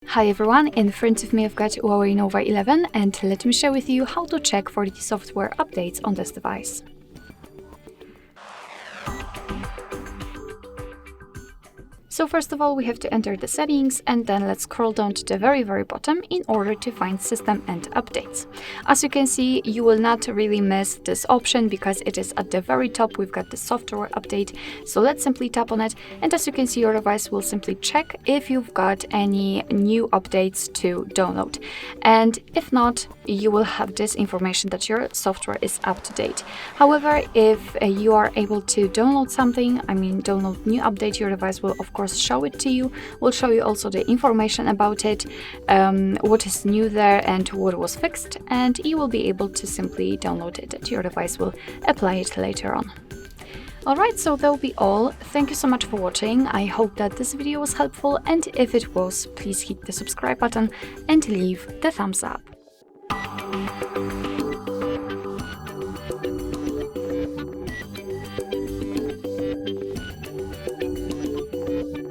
Hi everyone, in front of me I've got HUAWEI Nova 11 and let me share with you how to check for the software updates on this device. So first of all, we have to enter the settings and then let's scroll down to the very bottom in order to find system and updates. As you can see, you will not really miss this option because it is at the very top. We've got the software update. So let's simply tap on it. And as you can see, your device will simply check if you've got any new updates to download. And if not, you will have this information that your software is up to date. However, if you are able to download something, download new update, your device will of course show it to you. We'll show you also the information about it, what is new there and what was fixed, and you will be able to simply download it and your device will apply it later on. Alright, so that'll be all. Thank you so much for watching. I hope that this video was helpful, and if it was, please hit the subscribe button and leave the thumbs up.